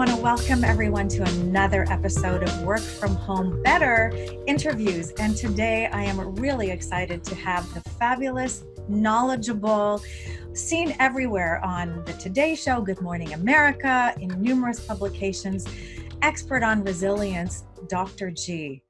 want to welcome everyone to another episode of Work From Home Better interviews. And today I am really excited to have the fabulous, knowledgeable, seen everywhere on the Today Show, Good Morning America, in numerous publications, expert on resilience, Dr. G.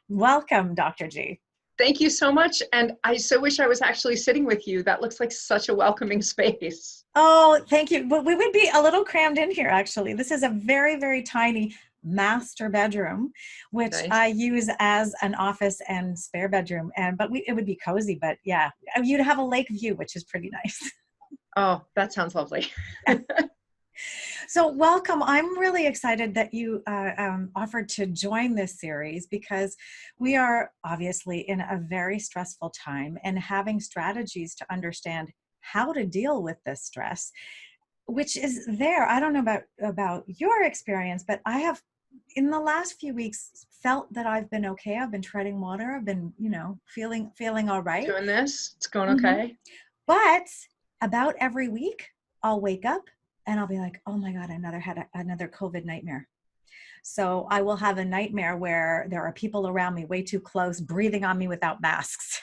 Welcome, Dr. G. Thank you so much. And I so wish I was actually sitting with you. That looks like such a welcoming space. Oh, thank you. But we would be a little crammed in here, actually. This is a very, very tiny master bedroom, which Nice. I use as an office and spare bedroom. It would be cozy, but yeah, you'd have a lake view, which is pretty nice. Oh, that sounds lovely. So welcome. I'm really excited that you offered to join this series because we are obviously in a very stressful time, and having strategies to understand how to deal with this stress, which is there. I don't know about your experience, but I have in the last few weeks felt that I've been okay. I've been treading water. I've been, feeling all right. Doing this, it's going okay. But about every week I'll wake up and I'll be like, oh my God, another COVID nightmare. So I will have a nightmare where there are people around me way too close, breathing on me without masks,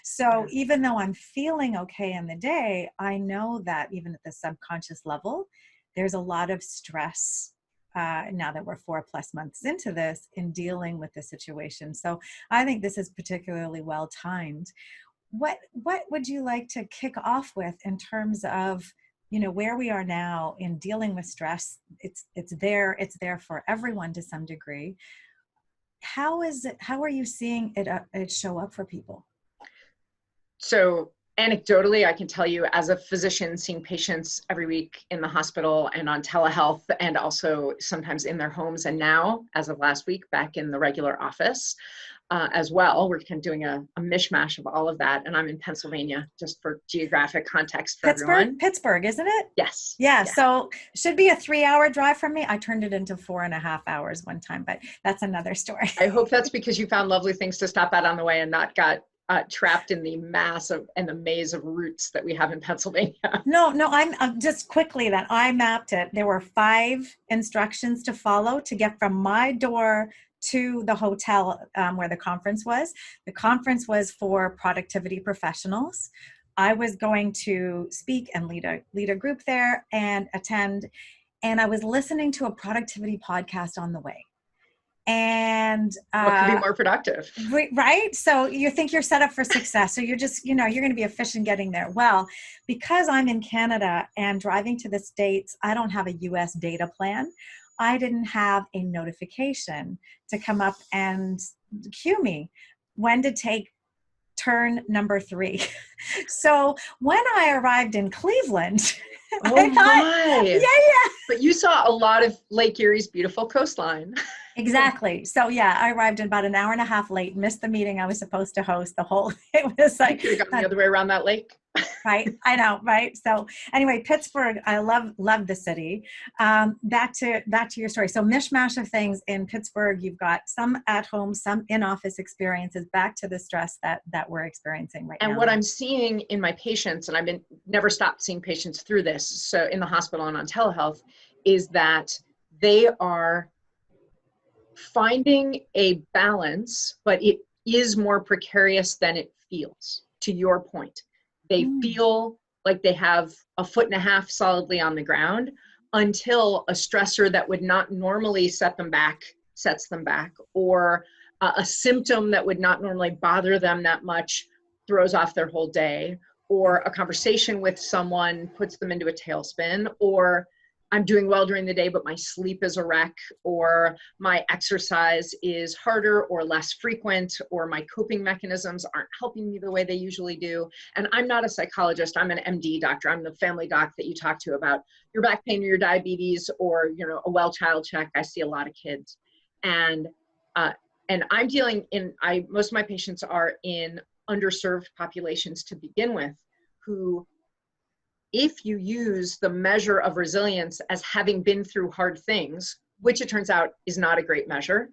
So even though I'm feeling okay in the day, I know that even at the subconscious level, there's a lot of stress now that we're 4+ months into this in dealing with the situation. So I think this is particularly well timed. What would you like to kick off with in terms of where we are now in dealing with stress? It's there for everyone to some degree. How are you seeing it show up for people? So anecdotally, I can tell you as a physician seeing patients every week in the hospital and on telehealth, and also sometimes in their homes, and now as of last week back in the regular office as well. We're kind of doing a mishmash of all of that. And I'm in Pennsylvania, just for geographic context for everyone. Pittsburgh, isn't it? Yes. Yeah. So should be a 3-hour drive from me. I turned it into 4.5 hours one time, but that's another story. I hope that's because you found lovely things to stop at on the way and not got trapped in the maze of routes that we have in Pennsylvania. No, I'm just quickly that I mapped it. There were 5 instructions to follow to get from my door to the hotel where the conference was. The conference was for productivity professionals. I was going to speak and lead a group there and attend. And I was listening to a productivity podcast on the way. And what could be more productive? Right? So you think you're set up for success. So you're just, you're going to be efficient getting there. Well, because I'm in Canada and driving to the States, I don't have a US data plan. I didn't have a notification to come up and cue me when to take turn number 3. So when I arrived in Cleveland, I thought, yeah. But you saw a lot of Lake Erie's beautiful coastline. Exactly. So yeah, I arrived about an hour and a half late, missed the meeting I was supposed to host. It was like, you could have gone the other way around that lake. Right. I know. Right. So anyway, Pittsburgh, I love the city. Back to your story. So mishmash of things in Pittsburgh. You've got some at home, some in-office experiences, back to the stress that we're experiencing right now. And what I'm seeing in my patients, and I've never stopped seeing patients through this, so in the hospital and on telehealth, is that they are finding a balance, but it is more precarious than it feels, to your point. They feel like they have a 1.5 feet solidly on the ground until a stressor that would not normally set them back sets them back, or a symptom that would not normally bother them that much throws off their whole day, or a conversation with someone puts them into a tailspin, or I'm doing well during the day, but my sleep is a wreck, or my exercise is harder or less frequent, or my coping mechanisms aren't helping me the way they usually do. And I'm not a psychologist. I'm an MD doctor. I'm the family doc that you talk to about your back pain or your diabetes or, a well child check. I see a lot of kids. And I'm most of my patients are in underserved populations to begin with, who, if you use the measure of resilience as having been through hard things, which it turns out is not a great measure,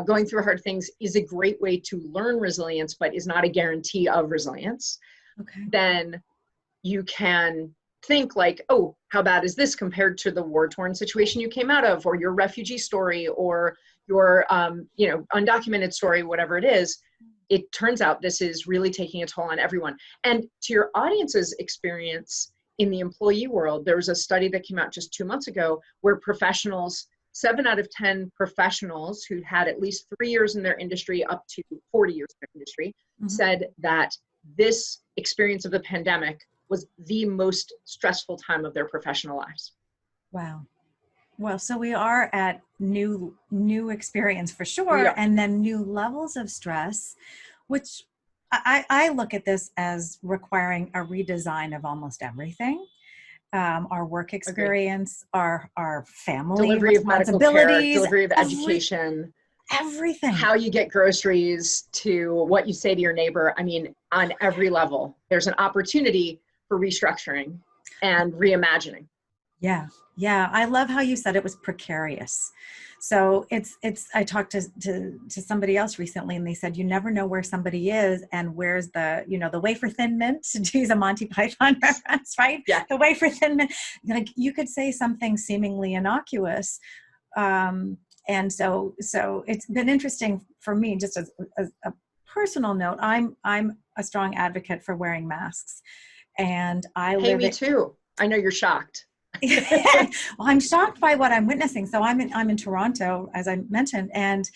going through hard things is a great way to learn resilience, but is not a guarantee of resilience, then you can think like, oh, how bad is this compared to the war-torn situation you came out of, or your refugee story, or your undocumented story, whatever it is. It turns out this is really taking a toll on everyone. And to your audience's experience in the employee world, there was a study that came out just 2 months ago where professionals, 7 out of 10 professionals who had at least 3 years in their industry up to 40 years in their industry, said that this experience of the pandemic was the most stressful time of their professional lives. Wow. Well, so we are at new experience for sure, and then new levels of stress, which I look at this as requiring a redesign of almost everything. Our work experience, our family delivery of medical care, delivery of education, everything. How you get groceries, to what you say to your neighbor. I mean, on every level, there's an opportunity for restructuring and reimagining. Yeah. Yeah. I love how you said it was precarious. So I talked to somebody else recently, and they said, you never know where somebody is and where's the wafer thin mint, to use a Monty Python reference, right? Yeah. The wafer thin mint, like you could say something seemingly innocuous. And so it's been interesting for me, just as a personal note, I'm a strong advocate for wearing masks, and me too. I know you're shocked. Well, I'm shocked by what I'm witnessing. So I'm in Toronto, as I mentioned, and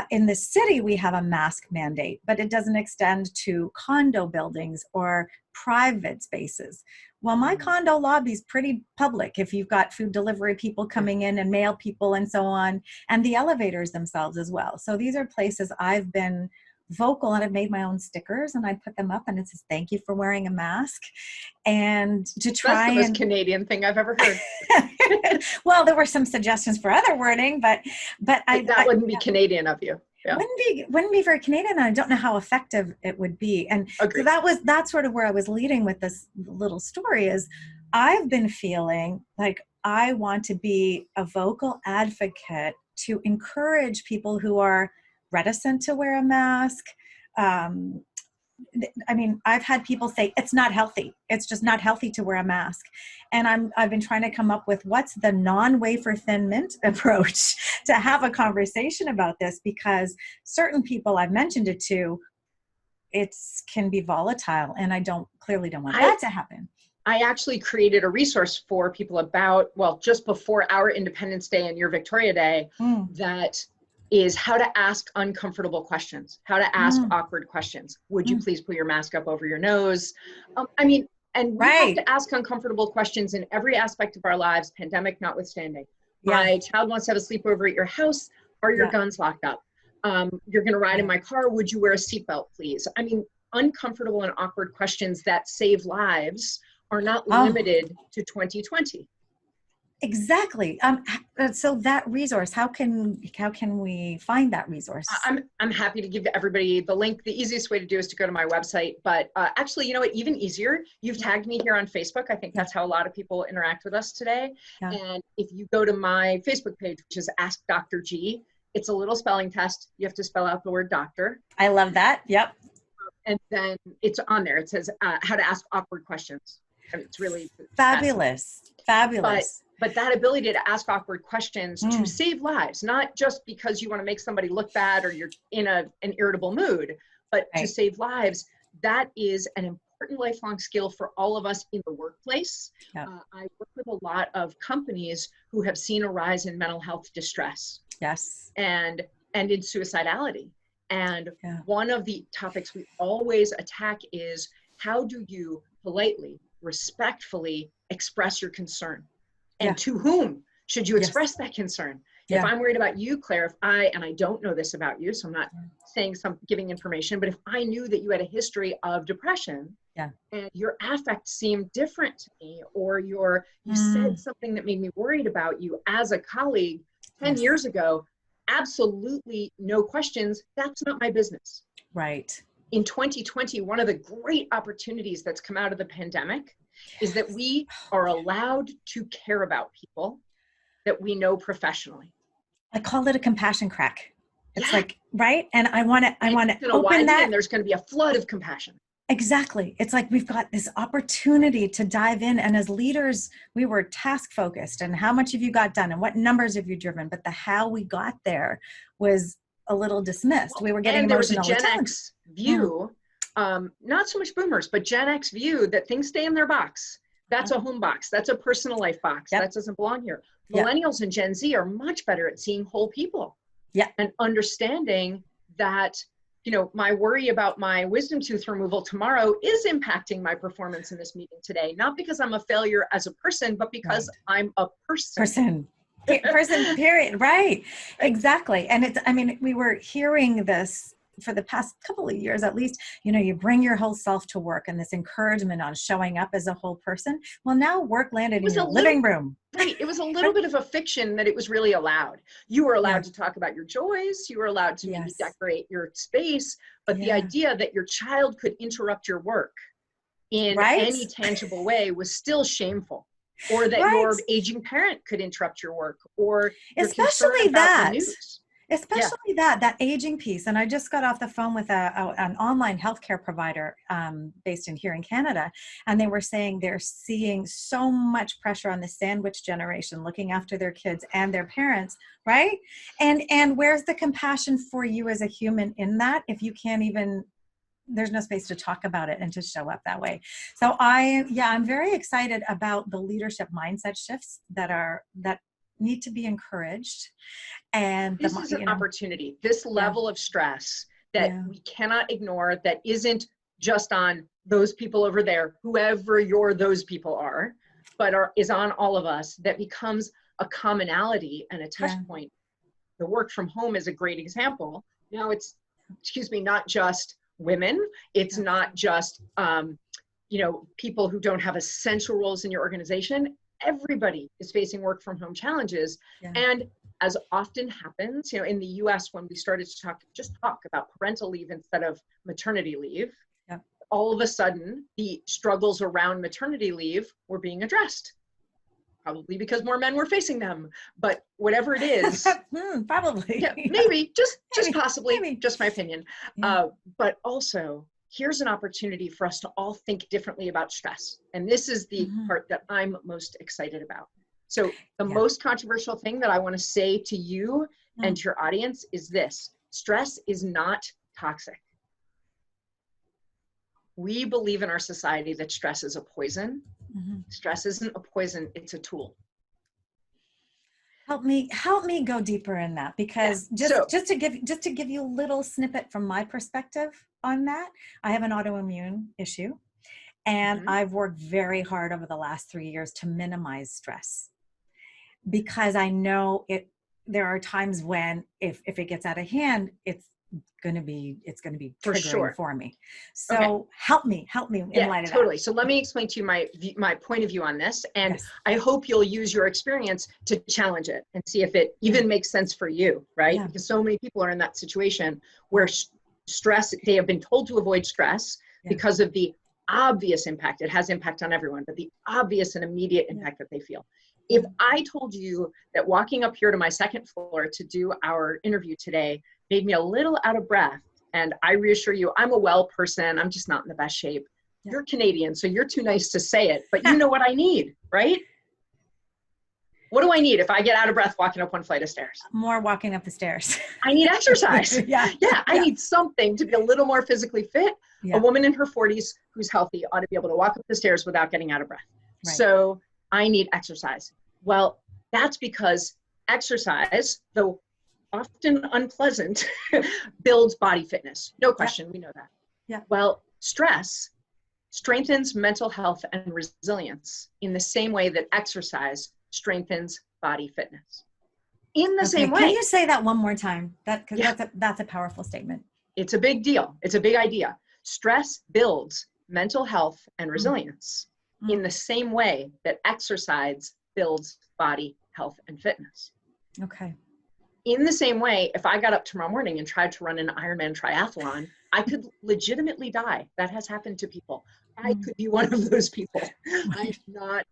in the city we have a mask mandate, but it doesn't extend to condo buildings or private spaces. Well, my condo lobby is pretty public if you've got food delivery people coming in and mail people and so on, and the elevators themselves as well. So these are places I've been vocal, and I've made my own stickers and I put them up and it says, thank you for wearing a mask. And to try That's the most Canadian thing I've ever heard. Well, there were some suggestions for other wording, but that wouldn't be Canadian of you. Yeah. Wouldn't be very Canadian. And I don't know how effective it would be. And Agreed. So that's sort of where I was leading with this little story is I've been feeling like I want to be a vocal advocate to encourage people who are reticent to wear a mask. I mean, I've had people say it's not healthy. It's just not healthy to wear a mask. And I've been trying to come up with what's the non-wafer thin mint approach to have a conversation about this, because certain people I've mentioned it to, it can be volatile, and I clearly don't want that to happen. I actually created a resource for people just before our Independence Day and your Victoria Day, that is how to ask uncomfortable questions, how to ask awkward questions. Would you please put your mask up over your nose? We have to ask uncomfortable questions in every aspect of our lives, pandemic notwithstanding. My child wants to have a sleepover at your house. Are your guns locked up? You're going to ride in my car. Would you wear a seatbelt, please? I mean, uncomfortable and awkward questions that save lives are not limited to 2020. Exactly. So that resource, how can we find that resource? I'm happy to give everybody the link. The easiest way to do is to go to my website. But actually, you know what? Even easier, you've tagged me here on Facebook. I think that's how a lot of people interact with us today. Yeah. And if you go to my Facebook page, which is Ask Dr. G, it's a little spelling test. You have to spell out the word doctor. I love that. Yep. And then it's on there. It says how to ask awkward questions. And it's really fabulous. Fabulous. But that ability to ask awkward questions to save lives, not just because you want to make somebody look bad or you're in an irritable mood, but to save lives, that is an important lifelong skill for all of us in the workplace. Yeah. I work with a lot of companies who have seen a rise in mental health distress. Yes. And in suicidality. And one of the topics we always attack is, how do you politely, respectfully express your concern? And to whom should you express that concern? If I'm worried about you, Claire, and I don't know this about you, so I'm not giving information, but if I knew that you had a history of depression and your affect seemed different to me, or you said something that made me worried about you as a colleague 10 years ago, absolutely no questions. That's not my business. Right. In 2020, one of the great opportunities that's come out of the pandemic is that we are allowed to care about people that we know professionally. I call it a compassion crack. It's like, right? And I want to open that. And there's going to be a flood of compassion. Exactly. It's like we've got this opportunity to dive in. And as leaders, we were task focused and how much have you got done and what numbers have you driven? But the how we got there was a little dismissed. Well, We were getting and there was a emotional Gen challenge. X view, not so much boomers, but Gen X view that things stay in their box. That's a home box. That's a personal life box. Yep. That doesn't belong here. Yep. Millennials and Gen Z are much better at seeing whole people. Yeah. And understanding that, you know, my worry about my wisdom tooth removal tomorrow is impacting my performance in this meeting today. Not because I'm a failure as a person, but because I'm a person. Person, period. Right. Exactly. And it's, I mean, we were hearing this for the past couple of years, at least, you know, you bring your whole self to work and this encouragement on showing up as a whole person. Well, now work landed in your living room. Right. It was a little bit of a fiction that it was really allowed. You were allowed to talk about your joys. You were allowed to maybe decorate your space. But the idea that your child could interrupt your work in any tangible way was still shameful. Or that your aging parent could interrupt your work, or especially that aging piece. And I just got off the phone with an online healthcare provider based in here in Canada, and they were saying they're seeing so much pressure on the sandwich generation looking after their kids and their parents, right? And where's the compassion for you as a human in that if you can't even, there's no space to talk about it and to show up that way. So I'm very excited about the leadership mindset shifts that need to be encouraged. And this is an opportunity, this level of stress that we cannot ignore, that isn't just on those people over there, whoever those people are, but is on all of us, that becomes a commonality and a touch point. The work from home is a great example. Now it's, not just women. It's not just, people who don't have essential roles in your organization. Everybody is facing work from home challenges. And as often happens, in the US, when we started to talk about parental leave instead of maternity leave, all of a sudden the struggles around maternity leave were being addressed. Probably because more men were facing them, but whatever it is, probably, maybe, just possibly, just my opinion. But also, here's an opportunity for us to all think differently about stress. And this is the part that I'm most excited about. So the most controversial thing that I want to say to you and to your audience is this: stress is not toxic. We believe in our society that stress is a poison. Stress isn't a poison, it's a tool. Help me go deeper in that, because just to give you a little snippet from my perspective on that, I have an autoimmune issue, and I've worked very hard over the last 3 years to minimize stress, because I know there are times when if it gets out of hand, it's going to be triggering for me. So help me in light of that. Totally. So let me explain to you my point of view on this, and I hope you'll use your experience to challenge it and see if it even makes sense for you, right? Because so many people are in that situation where stress, they have been told to avoid stress because of the obvious impact. It has impact on everyone, but the obvious and immediate impact that they feel. If I told you that walking up here to my second floor to do our interview today made me a little out of breath, and I reassure you, I'm a well person, I'm just not in the best shape. You're Canadian, so you're too nice to say it, but you know what I need, right? What do I need if I get out of breath walking up one flight of stairs? More walking up the stairs. I need exercise. I need something to be a little more physically fit. A woman in her 40s who's healthy ought to be able to walk up the stairs without getting out of breath. So I need exercise. Well, that's because exercise, though often unpleasant, builds body fitness. No question, we know that. Well, stress strengthens mental health and resilience in the same way that exercise strengthens body fitness. In the same way. Can you say that one more time? That's a powerful statement. It's a big deal. It's a big idea. Stress builds mental health and resilience in the same way that exercise builds body health and fitness. Okay. In the same way, if I got up tomorrow morning and tried to run an Ironman triathlon, I could legitimately die. That has happened to people. I could be one of those people. I'm not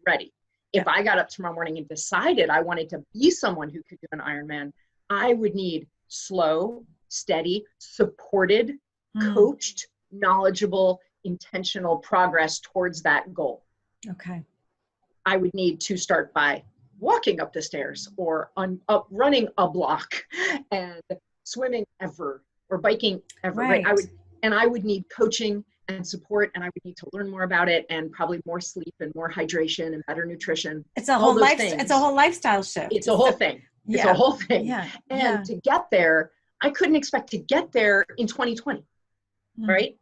ready. If I got up tomorrow morning and decided I wanted to be someone who could do an Ironman, I would need slow, steady, supported, coached knowledgeable, intentional progress towards that goal. Okay. I would need to start by walking up the stairs or running a block and swimming ever or biking ever. Right. I would need coaching and support, and I would need to learn more about it, and probably more sleep and more hydration and better nutrition. It's a whole lifestyle shift. It's a whole thing. Yeah. It's a whole thing. Yeah. And to get there, I couldn't expect to get there in 2020, right?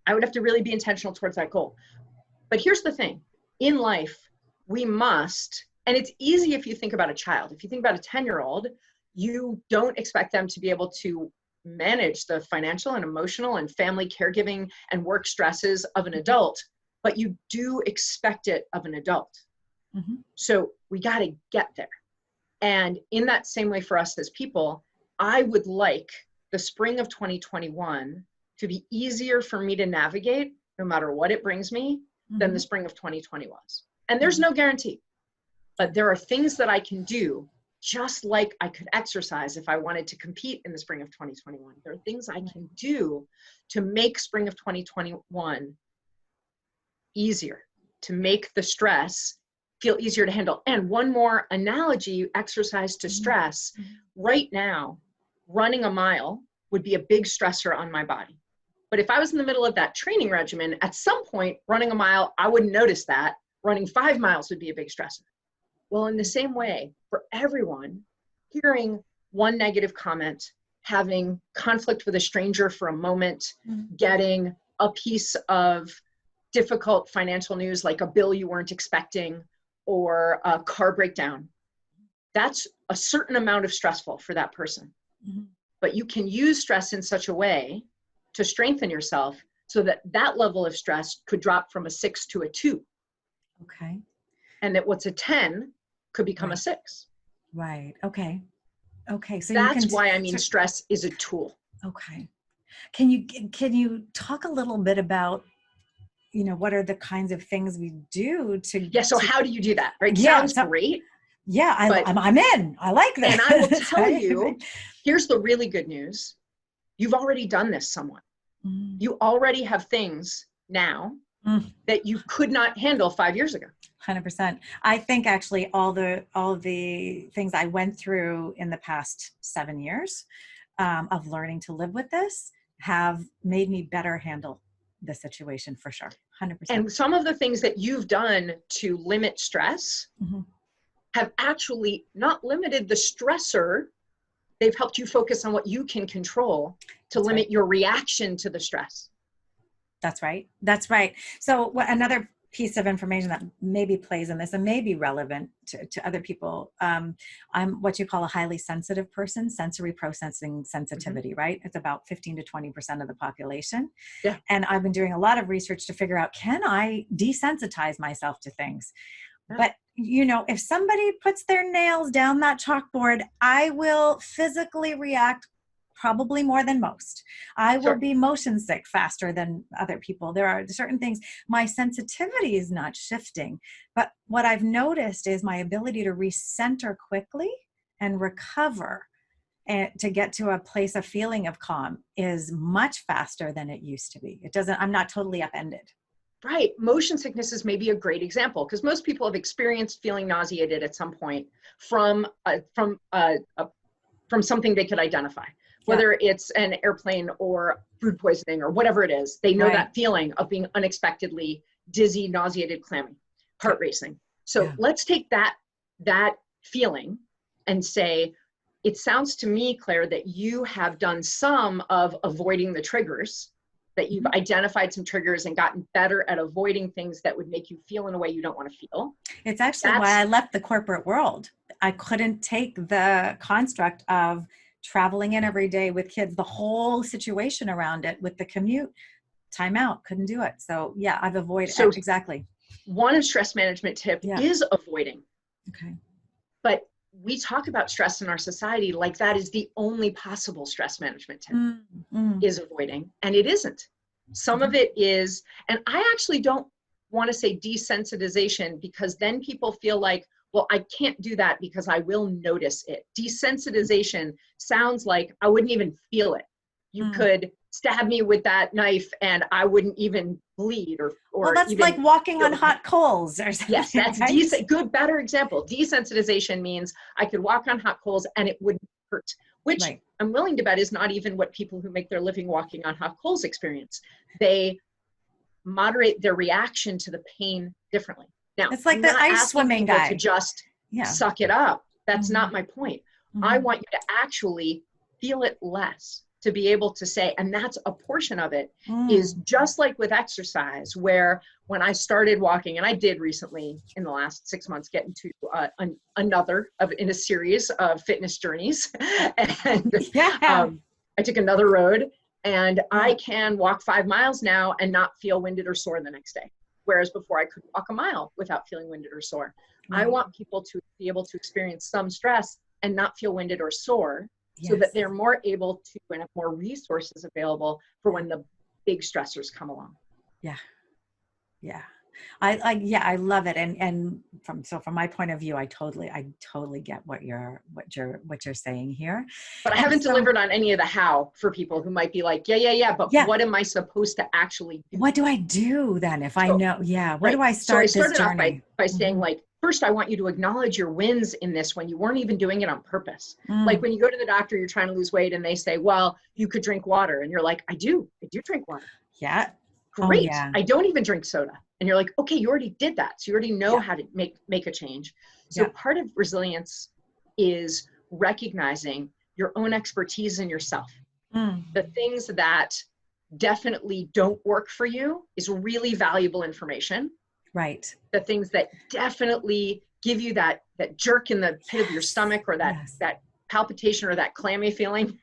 I would have to really be intentional towards that goal. But here's the thing. In life, we must, and it's easy if you think about a child. If you think about a 10-year-old, you don't expect them to be able to manage the financial and emotional and family caregiving and work stresses of an adult, but you do expect it of an adult. So we got to get there. And in that same way for us as people, I would like the spring of 2021 to be easier for me to navigate, no matter what it brings me, than the spring of 2020 was. And there's no guarantee, but there are things that I can do, just like I could exercise if I wanted to compete in the spring of 2021. There are things I can do to make spring of 2021 easier, to make the stress feel easier to handle. And one more analogy, exercise to stress. Right now, running a mile would be a big stressor on my body. But if I was in the middle of that training regimen, at some point, running a mile, I wouldn't notice that. Running 5 miles would be a big stressor. Well, in the same way, for everyone, hearing one negative comment, having conflict with a stranger for a moment, getting a piece of difficult financial news like a bill you weren't expecting or a car breakdown, that's a certain amount of stressful for that person. But you can use stress in such a way to strengthen yourself so that that level of stress could drop from a 6 to a 2. Okay. And that what's a 10 could become a 6. Right. Okay. Okay. So that's why I mean stress is a tool. Okay. Can you talk a little bit about, what are the kinds of things we do to? Yeah. So how do you do that? Right. Yeah, Sounds great. Yeah. I'm in. I like that. And I will tell you, here's the really good news. You've already done this somewhat. You already have things now that you could not handle 5 years ago. 100%. I think actually all the things I went through in the past 7 years of learning to live with this have made me better handle the situation for sure. 100%. And some of the things that you've done to limit stress have actually not limited the stressor. They've helped you focus on what you can control to limit your reaction to the stress. That's right. That's right. So another piece of information that maybe plays in this and may be relevant to other people. I'm what you call a highly sensitive person, sensory processing sensitivity, right? It's about 15 to 20% of the population. Yeah. And I've been doing a lot of research to figure out, can I desensitize myself to things? Yeah. But if somebody puts their nails down that chalkboard, I will physically react probably more than most. I will be motion sick faster than other people. There are certain things, my sensitivity is not shifting, but what I've noticed is my ability to recenter quickly and recover and to get to a place of feeling of calm is much faster than it used to be. I'm not totally upended. Right. Motion sickness is maybe a great example because most people have experienced feeling nauseated at some point from something they could identify. Whether it's an airplane or food poisoning or whatever it is, they know that feeling of being unexpectedly dizzy, nauseated, clammy, heart racing. So let's take that feeling and say, it sounds to me, Claire, that you have done some of avoiding the triggers, that you've identified some triggers and gotten better at avoiding things that would make you feel in a way you don't want to feel. It's actually why I left the corporate world. I couldn't take the construct of traveling in every day with kids, the whole situation around it with the commute, time out, couldn't do it. So yeah, I've avoided exactly. One stress management tip is avoiding. Okay. But we talk about stress in our society like that is the only possible stress management tip is avoiding. And it isn't. Some of it is, and I actually don't want to say desensitization because then people feel like, well, I can't do that because I will notice it. Desensitization sounds like I wouldn't even feel it. You could stab me with that knife and I wouldn't even bleed or well, that's even like walking on feel hot coals or something. yes, that's right? good, better example. Desensitization means I could walk on hot coals and it wouldn't hurt, which Right. I'm willing to bet is not even what people who make their living walking on hot coals experience. They moderate their reaction to the pain differently. Now, It's like I'm the not ice asking swimming people to guy. just Yeah. suck it up. That's not Mhm. my point. I Mhm. want you to actually feel it less, to be able to say, and that's a portion of it, is Mm. just like with exercise, where when I started walking, and I did recently in the last 6 months get into another of in a series of fitness journeys, and Yeah. I took another road, and I Yeah. can walk 5 miles now and not feel winded or sore the next day. Whereas before I couldn't walk a mile without feeling winded or sore. I Right. want people to be able to experience some stress and not feel winded or sore, so that Yes. they're more able to and have more resources available for when the big stressors come along. Yeah. Yeah. Yeah, I love it. And from my point of view, I totally get what you're saying here. But I And haven't so, delivered on any of the how for people who might be like, yeah, but yeah, what am I supposed to actually do? what do I do then if I So, know? Yeah. Where right. do I So I start this started off by journey? saying, Hmm. like, first, I want you to acknowledge your wins in this when you weren't even doing it on purpose. Like Mm. when you go to the doctor, you're trying to lose weight and they say, well, you could drink water. And you're like, I do drink water. Yeah. Oh Great. yeah. I don't even drink soda. And you're like, okay, you already did that. So you already know Yeah. how to make a change. So Yeah. part of resilience is recognizing your own expertise in yourself. Mm. The things that definitely don't work for you is really valuable information. Right. The things that definitely give you that jerk in the pit of your Yes. stomach, or Yes. that palpitation or that clammy feeling,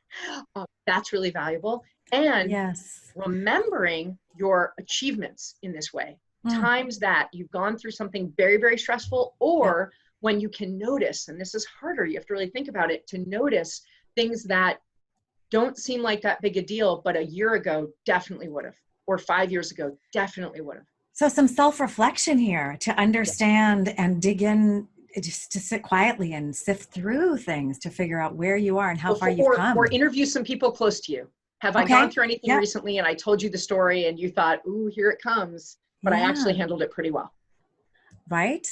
that's really valuable. And Yes. remembering your achievements in this way, Mm. times that you've gone through something very, very stressful, Yeah. or when you can notice, and this is harder, you have to really think about it, to notice things that don't seem like that big a deal, but a year ago definitely would have, or 5 years ago definitely would have. So some self-reflection here to Yeah. understand and dig in, just to sit quietly and sift through things to figure out where you are and how far you've Or come. interview some people close to you. Have I gone Okay. through anything Yep. recently and I told you the story and you thought, ooh, here it comes, but I actually Yeah. handled it pretty well. Right.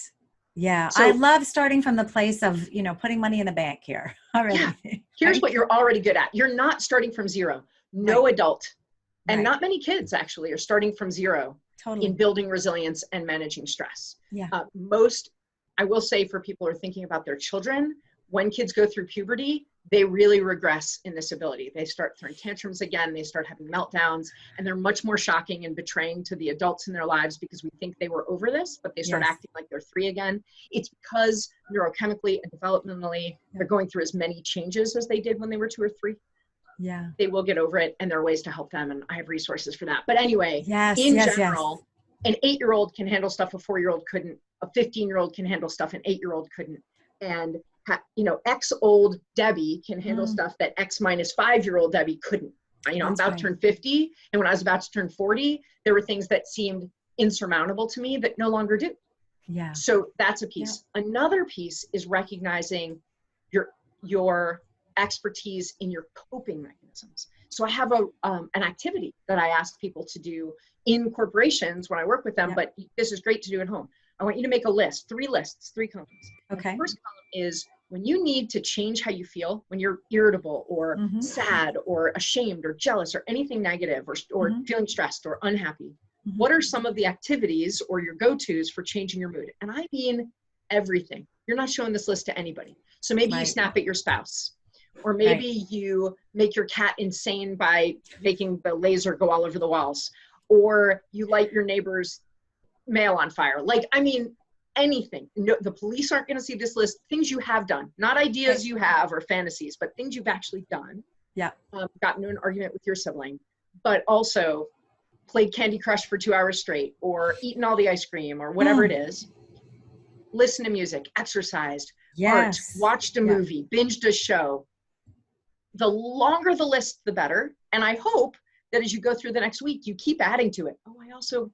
Yeah. I So love starting from the place of, putting money in the bank here yeah, already. here's Right. what you're already good at. You're not starting from zero. Right. No adult, and Right. not many kids actually, are starting from zero in Totally. building resilience and managing stress. Yeah. Most, I will say, for people who are thinking about their children, when kids go through puberty, they really regress in this ability. They start throwing tantrums again, they start having meltdowns, and they're much more shocking and betraying to the adults in their lives because we think they were over this, but they start Yes. acting like they're 3 again. It's because neurochemically and developmentally, Yeah. they're going through as many changes as they did when they were 2 or 3. Yeah. They will get over it, and there are ways to help them, and I have resources for that. But anyway, Yes. in Yes. Yes. general, an 8-year-old can handle stuff a 4-year-old couldn't. A 15-year-old can handle stuff an 8-year-old couldn't. And X old Debbie can handle Mm. stuff that X minus 5-year-old Debbie couldn't. I'm That's about right. to turn 50, and when I was about to turn 40, there were things that seemed insurmountable to me that no longer do. Yeah. So that's a Yeah. piece. Another piece is recognizing your expertise in your coping mechanisms. So I have an activity that I ask people to do in corporations when I work with them, Yeah. but this is great to do at home. I want you to make a list, 3 lists, 3 columns. Okay. The first column is when you need to change how you feel, when you're irritable or Mm-hmm. sad or ashamed or jealous or anything negative, or Mm-hmm. feeling stressed or unhappy. Mm-hmm. What are some of the activities or your go-tos for changing your mood? And I mean everything. You're not showing this list to anybody. So maybe you Right. snap at your spouse, or maybe you make your cat insane by making the laser go all over the walls, or you light your neighbor's mail on fire. Like, I mean, anything. No, the police aren't going to see this list. Things you have done, not ideas Right. you have or fantasies, but things you've actually done. Yeah. Gotten into an argument with your sibling, but also played Candy Crush for 2 hours straight, or eaten all the ice cream, or whatever it is. Listen to music, exercised, art, Yes. watched a Yeah. movie, binged a show. The longer the list, the better. And I hope that as you go through the next week, you keep adding to it. Oh, I also,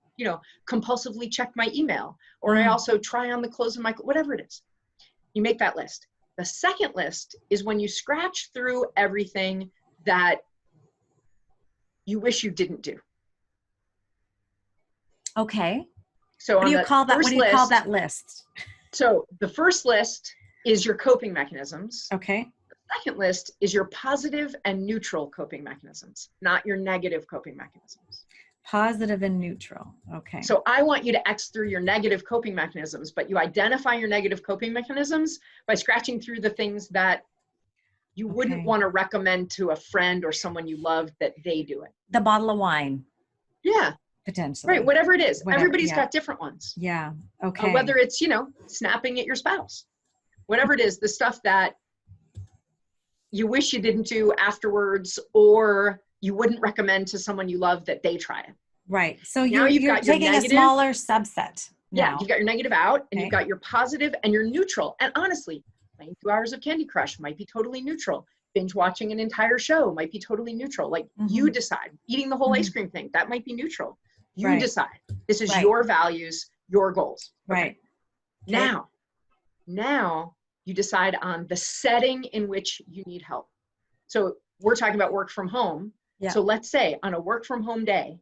compulsively check my email, or I also try on the clothes of my, whatever it is. You make that list. The second list is when you scratch through everything that you wish you didn't do. Okay. So What on do you the call that? What first do you call list, that list? so the first list is your coping mechanisms. Okay. The second list is your positive and neutral coping mechanisms, not your negative coping mechanisms. Positive and neutral. Okay. So I want you to X through your negative coping mechanisms, but you identify your negative coping mechanisms by scratching through the things that you wouldn't want to recommend to a friend or someone you love that they do it. The bottle of wine. Yeah. Potentially. Right. Whatever it is. Whatever, Everybody's got different ones. Yeah. Okay. Whether it's, snapping at your spouse, whatever it is, the stuff that you wish you didn't do afterwards, or you wouldn't recommend to someone you love that they try it. Right. So now you're taking a smaller subset. Yeah. You've got your negative out, and you've got your positive and your neutral. And honestly, playing 2 hours of Candy Crush might be totally neutral. Binge watching an entire show might be totally neutral. Like you decide. Eating the whole ice cream thing, that might be neutral. You decide. This is your values, your goals. Okay. Right. Now you decide on the setting in which you need help. So we're talking about work from home. Yeah. So let's say on a work from home day,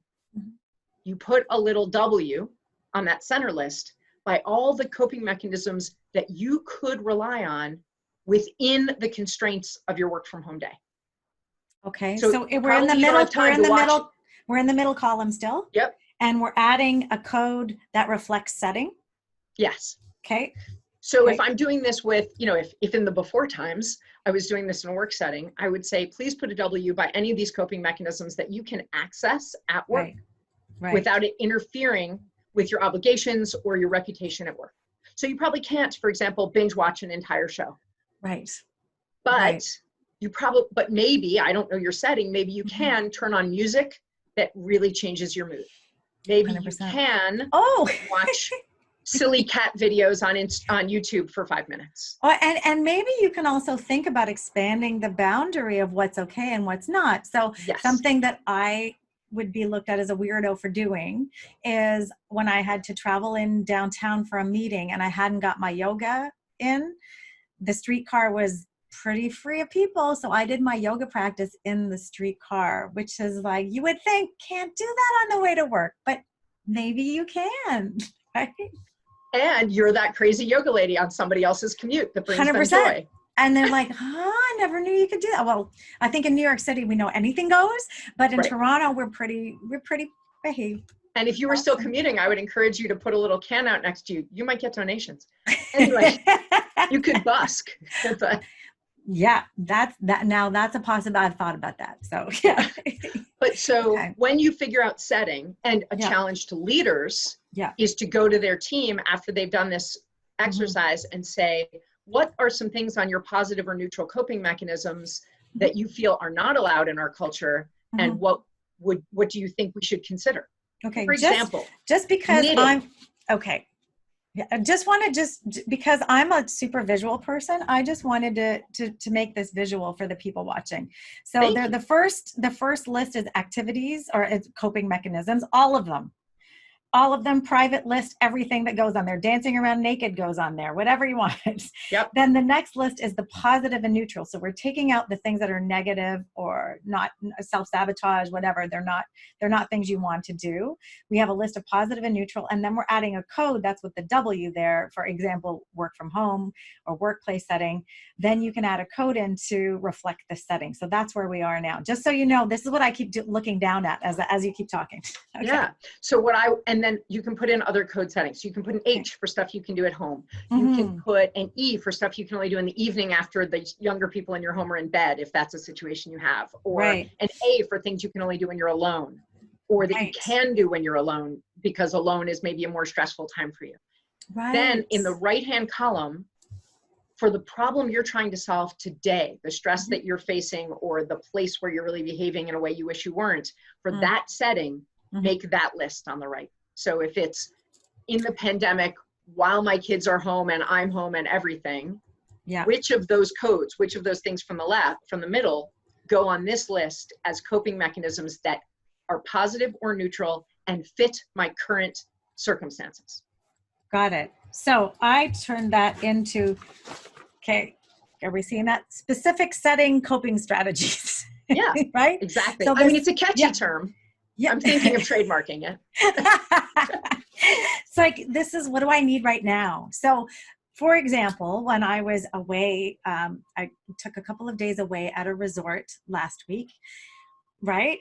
you put a little W on that center list by all the coping mechanisms that you could rely on within the constraints of your work from home day. Okay. So we're in the middle. We're in the middle column still. Yep. And we're adding a code that reflects setting. Yes. Okay. So if I'm doing this with, if in the before times, I was doing this in a work setting, I would say, please put a W by any of these coping mechanisms that you can access at work without it interfering with your obligations or your reputation at work. So you probably can't, for example, binge watch an entire show. Right. But but maybe, I don't know your setting, maybe you can turn on music that really changes your mood. Maybe 100%. You can watch silly cat videos on YouTube for 5 minutes. Oh, and maybe you can also think about expanding the boundary of what's okay and what's not. So something that I would be looked at as a weirdo for doing is when I had to travel in downtown for a meeting and I hadn't got my yoga in, the streetcar was pretty free of people. So I did my yoga practice in the streetcar, which is like, you would think can't do that on the way to work, but maybe you can, right? And you're that crazy yoga lady on somebody else's commute that brings 100%. Them joy. And they're like, I never knew you could do that. Well, I think in New York City, we know anything goes, but in Toronto, we're pretty behaved. And if you were still commuting, I would encourage you to put a little can out next to you. You might get donations. Anyway, you could busk. Yeah, that's a possibility. I've thought about that. So yeah. But when you figure out setting, and a challenge to leaders is to go to their team after they've done this exercise and say, what are some things on your positive or neutral coping mechanisms that you feel are not allowed in our culture? And what do you think we should consider? Okay. For example, just because knitting. Because I'm a super visual person, I just wanted to make this visual for the people watching. So the first list is activities or it's coping mechanisms, all of them, private list, everything that goes on there. Dancing around naked goes on there, whatever you want. Yep. Then the next list is the positive and neutral. So we're taking out the things that are negative or not, self-sabotage, whatever. They're not things you want to do. We have a list of positive and neutral, and then we're adding a code. That's with the W there, for example, work from home or workplace setting. Then you can add a code in to reflect the setting. So that's where we are now. Just so you know, this is what I keep looking down at as you keep talking. Okay. Yeah. So and then you can put in other code settings. You can put an H for stuff you can do at home. You can put an E for stuff you can only do in the evening after the younger people in your home are in bed, if that's a situation you have. Or an A for things you can only do when you're alone, or that you can do when you're alone, because alone is maybe a more stressful time for you. Right. Then in the right-hand column, for the problem you're trying to solve today, the stress that you're facing, or the place where you're really behaving in a way you wish you weren't, for that setting, make that list on the right. So if it's in the pandemic, while my kids are home and I'm home and everything, which of those codes, which of those things from the middle, go on this list as coping mechanisms that are positive or neutral and fit my current circumstances? Got it. So I turned that into, are we seeing that? Specific setting coping strategies. Yeah, right? exactly. So I mean, it's a catchy term. Yeah. I'm thinking of trademarking it. It's like, this is what do I need right now? So, for example, when I was away, I took a couple of days away at a resort last week, right?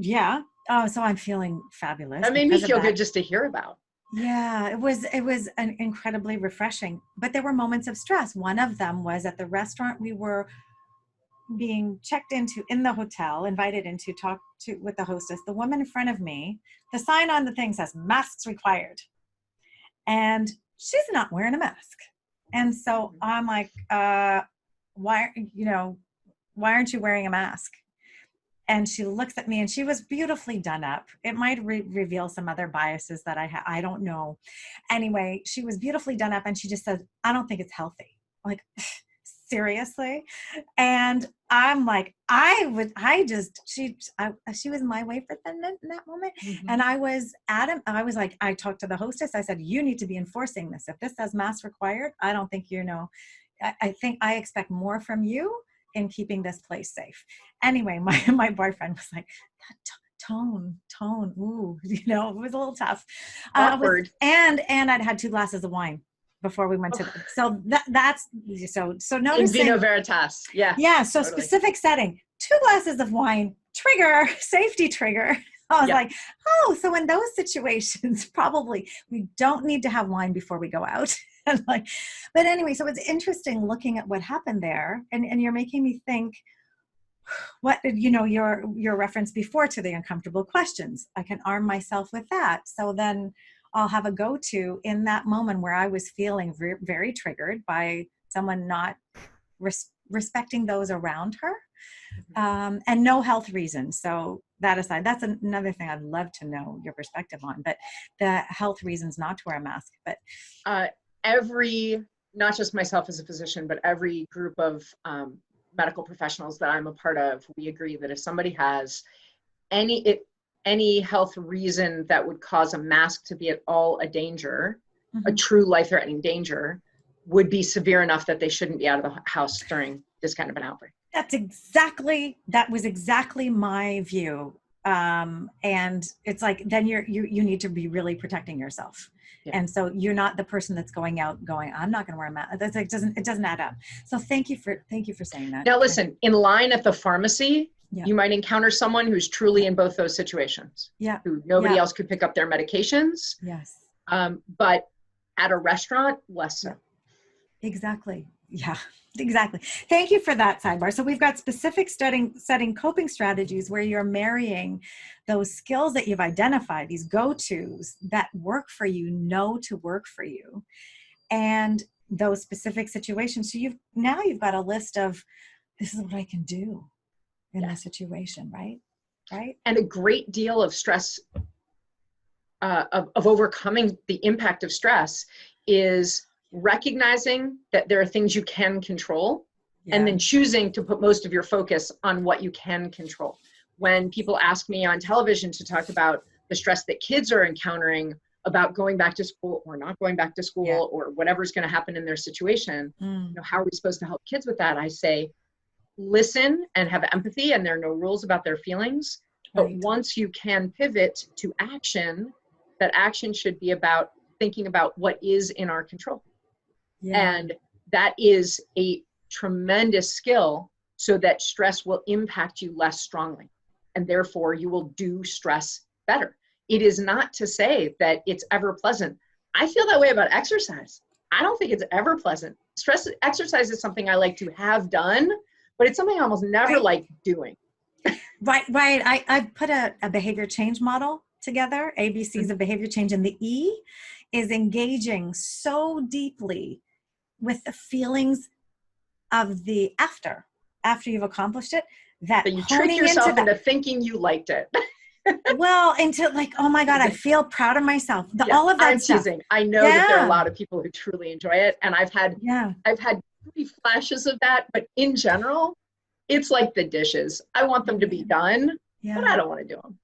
Yeah. Oh, so I'm feeling fabulous That made me because of feel that. good just to hear about. Yeah, it was an incredibly refreshing, but there were moments of stress. One of them was at the restaurant we were being checked into in the hotel, invited in to talk to with the hostess. The woman in front of me, the sign on the thing says masks required, and she's not wearing a mask. And so I'm like, why, why aren't you wearing a mask? And she looks at me, and she was beautifully done up. It might reveal some other biases that I don't know. Anyway, she was beautifully done up, and she just said, I don't think it's healthy. I'm like, seriously? And I'm like, she was my way for them in that moment. Mm-hmm. And I was adamant. I was like, I talked to the hostess. I said, you need to be enforcing this. If this says mask required, I don't think, I think I expect more from you in keeping this place safe. Anyway, my boyfriend was like, that tone, ooh, it was a little tough. Awkward. And I'd had 2 glasses of wine before we went to so that's so noticing in vino veritas. So totally. Specific setting, 2 glasses of wine, trigger, safety trigger. I was like, oh, so in those situations, probably we don't need to have wine before we go out. But anyway, so it's interesting looking at what happened there, and you're making me think what, your reference before to the uncomfortable questions. I can arm myself with that. So then I'll have a go-to in that moment where I was feeling very triggered by someone not respecting those around her, and no health reasons. So that aside, that's another thing I'd love to know your perspective on, but the health reasons not to wear a mask. But not just myself as a physician, but every group of medical professionals that I'm a part of, we agree that if somebody has any health reason that would cause a mask to be at all a danger, a true life-threatening danger, would be severe enough that they shouldn't be out of the house during this kind of an outbreak. That was exactly my view. And it's like, then you need to be really protecting yourself. Yeah. And so you're not the person that's going out going, I'm not going to wear a mask. That's like, it doesn't add up. So thank you for saying that. Now listen, in line at the pharmacy, you might encounter someone who's truly in both those situations. Yeah. Who nobody else could pick up their medications. Yes. But at a restaurant, less so. Exactly. Yeah, exactly. Thank you for that sidebar. So we've got specific setting coping strategies where you're marrying those skills that you've identified, these go-tos that work for you, know to work for you, and those specific situations. So you've got a list of, this is what I can do in this situation, right? Right. And a great deal of stress, of overcoming the impact of stress, is recognizing that there are things you can control, and then choosing to put most of your focus on what you can control. When people ask me on television to talk about the stress that kids are encountering about going back to school or not going back to school, or whatever's going to happen in their situation, how are we supposed to help kids with that? I say, listen and have empathy, and there are no rules about their feelings. But once you can pivot to action, that action should be about thinking about what is in our control. And that is a tremendous skill, so that stress will impact you less strongly, and therefore you will do stress better. It is not to say that it's ever pleasant. I feel that way about exercise. I don't think it's ever pleasant. Exercise is something I like to have done, but it's something I almost never like doing. Right. I put a behavior change model together, ABCs of behavior change, and the E is engaging so deeply with the feelings of the after you've accomplished it, that you trick yourself into thinking you liked it. Well, into like, oh my God, I feel proud of myself. All of that I'm stuff. teasing. I know that there are a lot of people who truly enjoy it, and I've had 3 flashes of that. But in general, it's like the dishes. I want them to be done, but I don't want to do them.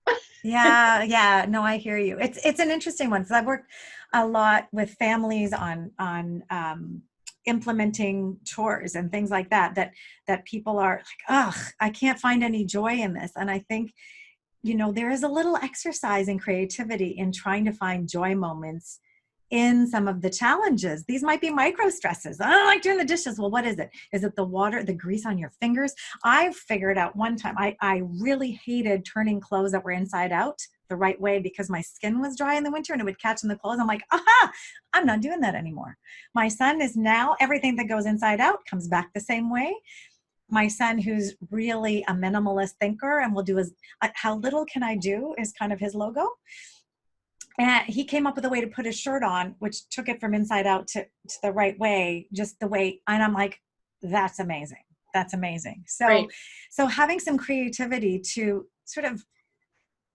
No, I hear you. It's an interesting one. So I've worked a lot with families on implementing chores and things like that people are like, ugh, I can't find any joy in this. And I think, there is a little exercise in creativity in trying to find joy moments in some of the challenges. These might be micro stresses. I don't like doing the dishes. Well, what is it? Is it the water, the grease on your fingers? I figured out one time, I really hated turning clothes that were inside out the right way because my skin was dry in the winter and it would catch in the clothes. I'm like, aha, I'm not doing that anymore. My son is now, everything that goes inside out comes back the same way. My son, who's really a minimalist thinker and will do how little can I do is kind of his logo. And he came up with a way to put his shirt on, which took it from inside out to the right way, just the way. And I'm like, that's amazing. That's amazing. So, Right. So having some creativity to sort of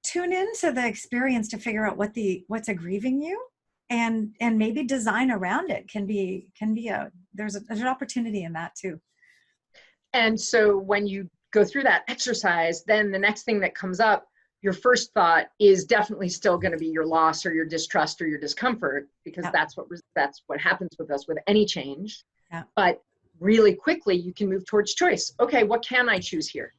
tune into the experience to figure out what's aggrieving you, and maybe design around it can be there's an opportunity in that too. And so when you go through that exercise, then the next thing that comes up, your first thought is definitely still going to be your loss or your distrust or your discomfort, because that's what happens with us with any change. Yeah. But really quickly, you can move towards choice. Okay, what can I choose here?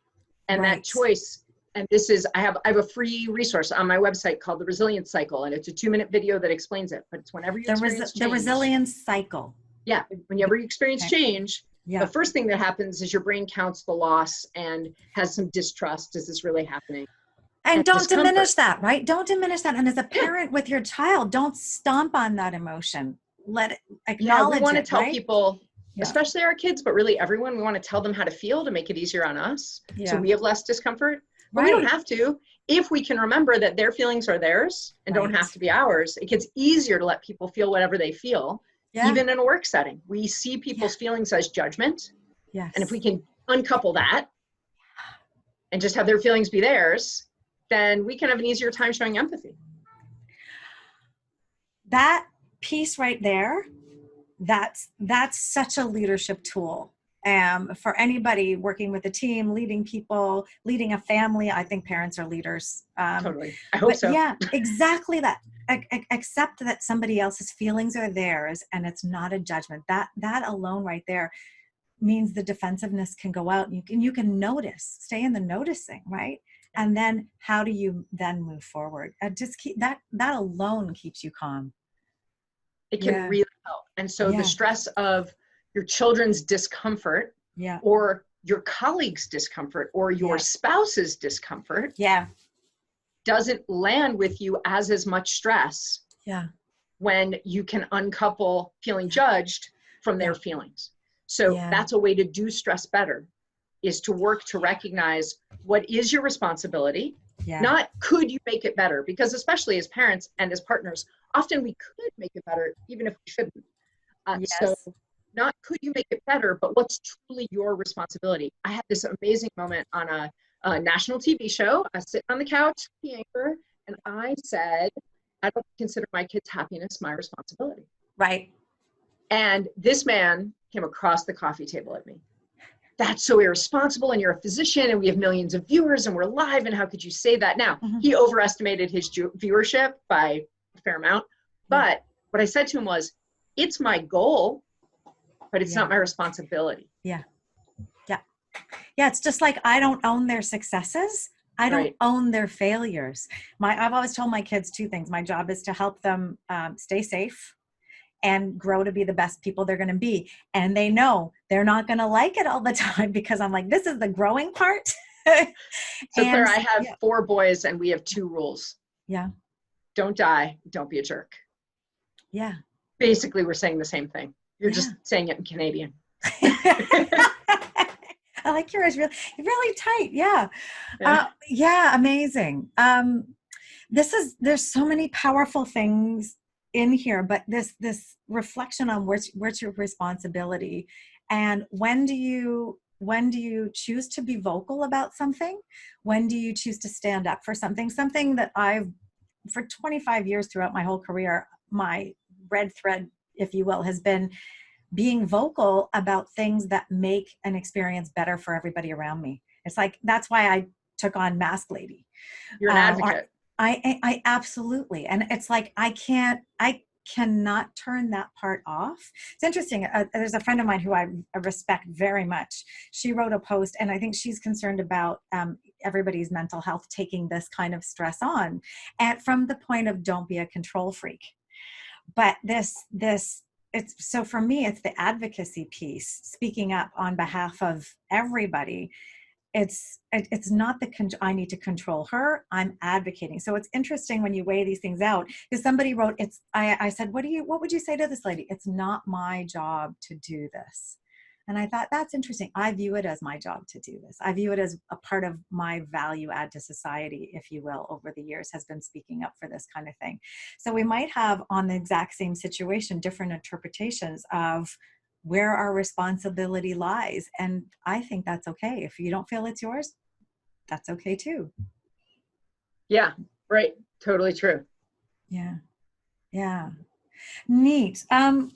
And that choice, and this is, I have a free resource on my website called The Resilience Cycle, and it's a 2-minute video that explains it. But it's whenever you experience change. The resilience cycle. Yeah, whenever you experience change, yeah. The first thing that happens is your brain counts the loss and has some distrust. Is this really happening? And don't diminish that, right? Don't diminish that. And as a parent with your child, don't stomp on that emotion. Let it acknowledge it. We want to tell people, especially our kids, but really everyone, we want to tell them how to feel to make it easier on us. So we have less discomfort. But we don't have to. If we can remember that their feelings are theirs and don't have to be ours, it gets easier to let people feel whatever they feel. Even in a work setting, we see people's feelings as judgment. Yes. And if we can uncouple that and just have their feelings be theirs, then we can have an easier time showing empathy. That piece right there, that's such a leadership tool. For anybody working with a team, leading people, leading a family, I think parents are leaders. Totally. I hope so. Yeah, exactly that. Accept that somebody else's feelings are theirs and it's not a judgment. That alone right there means the defensiveness can go out, and you can notice, stay in the noticing, right? And then how do you then move forward? Just keep that alone keeps you calm. It can really help. And so the stress of your children's discomfort or your colleague's discomfort or your spouse's discomfort doesn't land with you as much stress when you can uncouple feeling judged from their feelings. So that's a way to do stress better, is to work to recognize what is your responsibility, not could you make it better, because especially as parents and as partners, often we could make it better even if we shouldn't. So not could you make it better, but what's truly your responsibility. I had this amazing moment on a national TV show. I was sitting on the couch, the anchor, and I said, I don't consider my kids' happiness my responsibility. Right. And this man came across the coffee table at me. That's so irresponsible, and you're a physician, and we have millions of viewers, and we're live, and how could you say that? Now, he overestimated his viewership by a fair amount, but what I said to him was, it's my goal, but it's not my responsibility. Yeah, it's just like I don't own their successes. I don't own their failures. I've always told my kids 2 things. My job is to help them stay safe and grow to be the best people they're going to be. And they know they're not going to like it all the time, because I'm like, this is the growing part. So Claire, I have 4 boys and we have 2 rules. Yeah. Don't die. Don't be a jerk. Yeah. Basically, we're saying the same thing. You're just saying it in Canadian. I like yours really tight. Amazing. There's so many powerful things in here, but this reflection on what's your responsibility, and when do you choose to be vocal about something? When do you choose to stand up for something that I've, for 25 years throughout my whole career, my red thread, if you will, has been being vocal about things that make an experience better for everybody around me. It's like, that's why I took on Mask Lady. You're an advocate. I absolutely. And it's like, I cannot turn that part off. It's interesting. There's a friend of mine who I respect very much. She wrote a post, and I think she's concerned about everybody's mental health taking this kind of stress on, and from the point of don't be a control freak. But it's so for me, it's the advocacy piece, speaking up on behalf of everybody. It's not I need to control her. I'm advocating. So it's interesting when you weigh these things out, because somebody wrote, I said, what would you say to this lady? It's not my job to do this. And I thought, that's interesting. I view it as my job to do this. I view it as a part of my value add to society, if you will, over the years, has been speaking up for this kind of thing. So we might have, on the exact same situation, different interpretations of where our responsibility lies. And I think that's okay. If you don't feel it's yours, that's okay too. Yeah, right. Totally true. Yeah. Yeah. Neat. I'm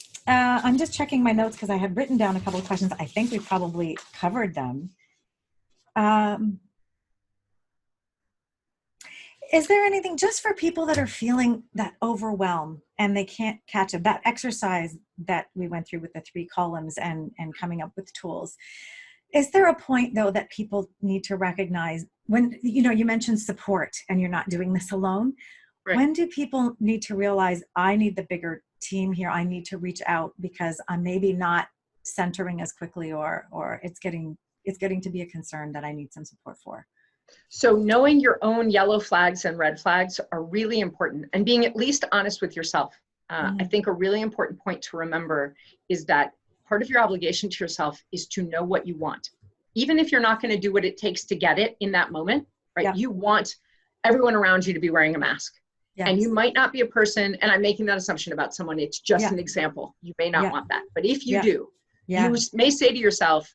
just checking my notes because I had written down a couple of questions. I think we probably covered them. Is there anything just for people that are feeling that overwhelm and they can't catch it, that exercise that we went through with the 3 columns and coming up with tools? Is there a point though that people need to recognize when, you mentioned support and you're not doing this alone? Right. When do people need to realize I need the bigger team here? I need to reach out because I'm maybe not centering as quickly, or it's getting to be a concern that I need some support for. So knowing your own yellow flags and red flags are really important, and being at least honest with yourself. I think a really important point to remember is that part of your obligation to yourself is to know what you want. Even if you're not going to do what it takes to get it in that moment, right? Yeah. You want everyone around you to be wearing a mask. Yes. And you might not be a person, and I'm making that assumption about someone, it's just an example. You may not want that. But if you do, you may say to yourself,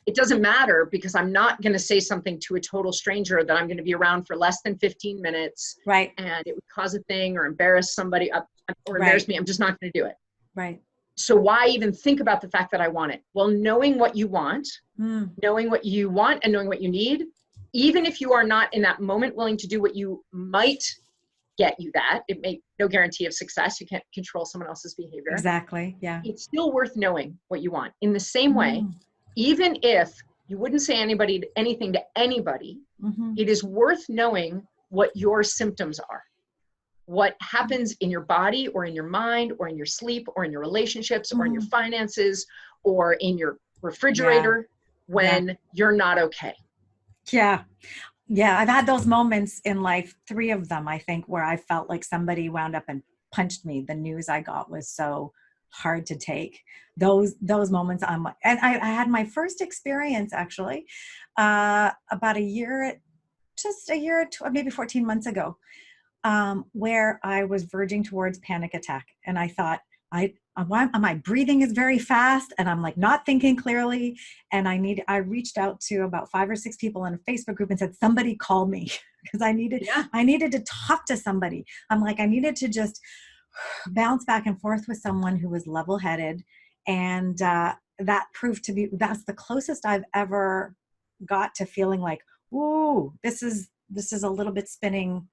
it doesn't matter because I'm not going to say something to a total stranger that I'm going to be around for less than 15 minutes. Right. And it would cause a thing or embarrass somebody or embarrass me. I'm just not going to do it. Right. So why even think about the fact that I want it? Well, knowing what you want, and knowing what you need, even if you are not in that moment willing to do what you might get you that, it may no guarantee of success. You can't control someone else's behavior. Exactly. Yeah. It's still worth knowing what you want. In the same way, even if you wouldn't say anything to anybody, it is worth knowing what your symptoms are. What happens in your body or in your mind or in your sleep or in your relationships or in your finances or in your refrigerator when you're not okay. Yeah. Yeah. I've had those moments in life, 3 of them, I think, where I felt like somebody wound up and punched me. The news I got was so hard to take. Those moments, and I had my first experience actually about a year, maybe 14 months ago, where I was verging towards panic attack. And I thought, my breathing is very fast and I'm like not thinking clearly. And I reached out to about 5 or 6 people in a Facebook group and said, somebody call me, because I needed to talk to somebody. I'm like, I needed to just bounce back and forth with someone who was level-headed. And that proved to be, that's the closest I've ever got to feeling like, ooh, this is a little bit spinning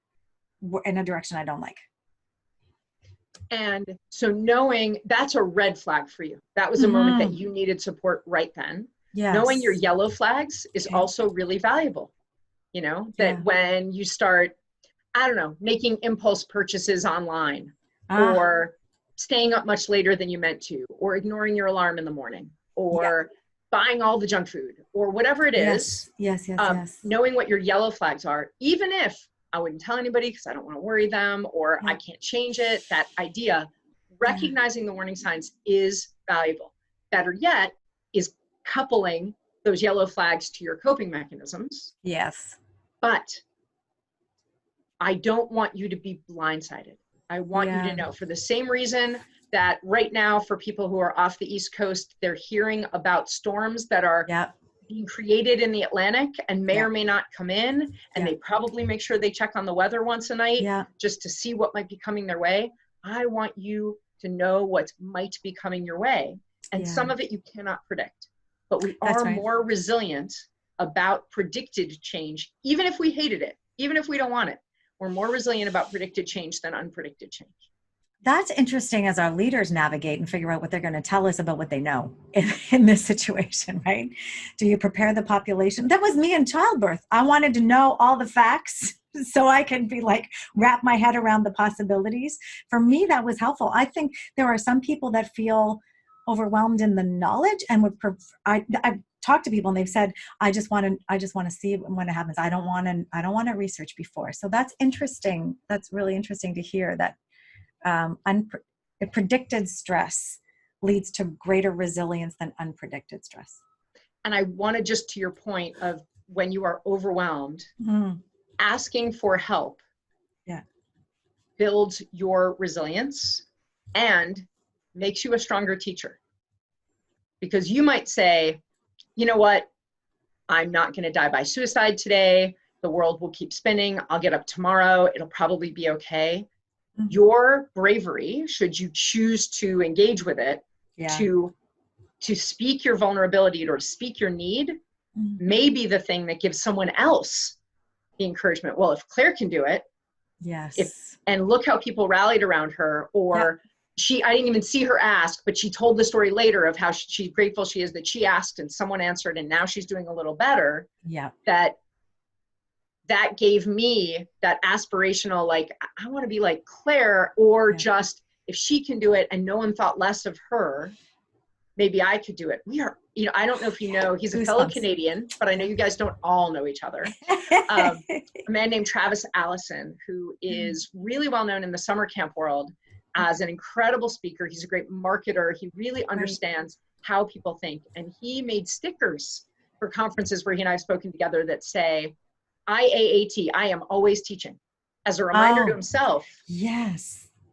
in a direction I don't like. And so knowing that's a red flag for you. That was a moment that you needed support right then. Yes. Knowing your yellow flags is also really valuable. That when you start, I don't know, making impulse purchases online, or staying up much later than you meant to, or ignoring your alarm in the morning, or buying all the junk food, or whatever it is. Yes. Knowing what your yellow flags are, even if I wouldn't tell anybody because I don't want to worry them, or I can't change it, that idea, recognizing the warning signs is valuable. Better yet is coupling those yellow flags to your coping mechanisms. Yes. But I don't want you to be blindsided. I want you to know, for the same reason that right now for people who are off the East Coast, they're hearing about storms that are being created in the Atlantic and may or may not come in. And they probably make sure they check on the weather once a night just to see what might be coming their way. I want you to know what might be coming your way. And some of it you cannot predict. But we are more resilient about predicted change, even if we hated it, even if we don't want it. We're more resilient about predicted change than unpredicted change. That's interesting as our leaders navigate and figure out what they're going to tell us about what they know in this situation, right? Do you prepare the population? That was me in childbirth. I wanted to know all the facts so I can be like, wrap my head around the possibilities. For me, that was helpful. I think there are some people that feel overwhelmed in the knowledge and I've talked to people and they've said, I just want to see when it happens. I don't want to research before. So that's interesting. That's really interesting to hear that predicted stress leads to greater resilience than unpredicted stress. And I want to just to your point of when you are overwhelmed, asking for help builds your resilience and makes you a stronger teacher. Because you might say, you know what, I'm not going to die by suicide today. The world will keep spinning. I'll get up tomorrow. It'll probably be okay. Your bravery, should you choose to engage with it, to speak your vulnerability or to speak your need, may be the thing that gives someone else the encouragement. Well, if Claire can do it, and look how people rallied around her, or I didn't even see her ask, but she told the story later of how she's grateful she is that she asked and someone answered, and now she's doing a little better. That gave me that aspirational, like, I want to be like Claire, or just if she can do it and no one thought less of her, maybe I could do it. We are, I don't know if you know, he's a fellow Canadian, but I know you guys don't all know each other. A man named Travis Allison, who is really well known in the summer camp world as an incredible speaker. He's a great marketer. He really understands how people think. And he made stickers for conferences where he and I have spoken together that say, IAAT, I am always teaching, as a reminder to himself.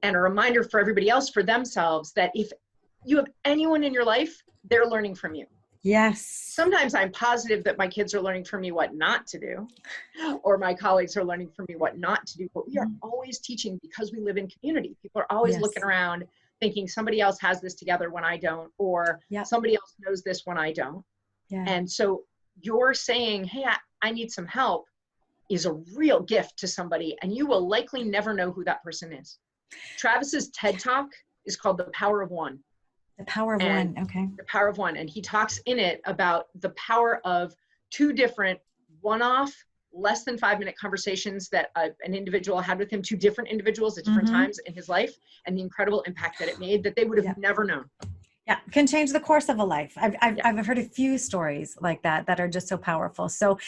And a reminder for everybody else, for themselves, that if you have anyone in your life, they're learning from you. Sometimes I'm positive that my kids are learning from me what not to do, or my colleagues are learning from me what not to do, but we are always teaching because we live in community. People are always looking around thinking somebody else has this together when I don't, or somebody else knows this when I don't. And so you're saying, hey, I need some help, is a real gift to somebody, and you will likely never know who that person is. Travis's TED Talk is called The Power of One. The Power of One, okay. The Power of One, and he talks in it about the power of two different one-off, less than 5-minute conversations that an individual had with him, two different individuals at different times in his life, and the incredible impact that it made that they would have never known. Can change the course of a life. I've heard a few stories like that are just so powerful. So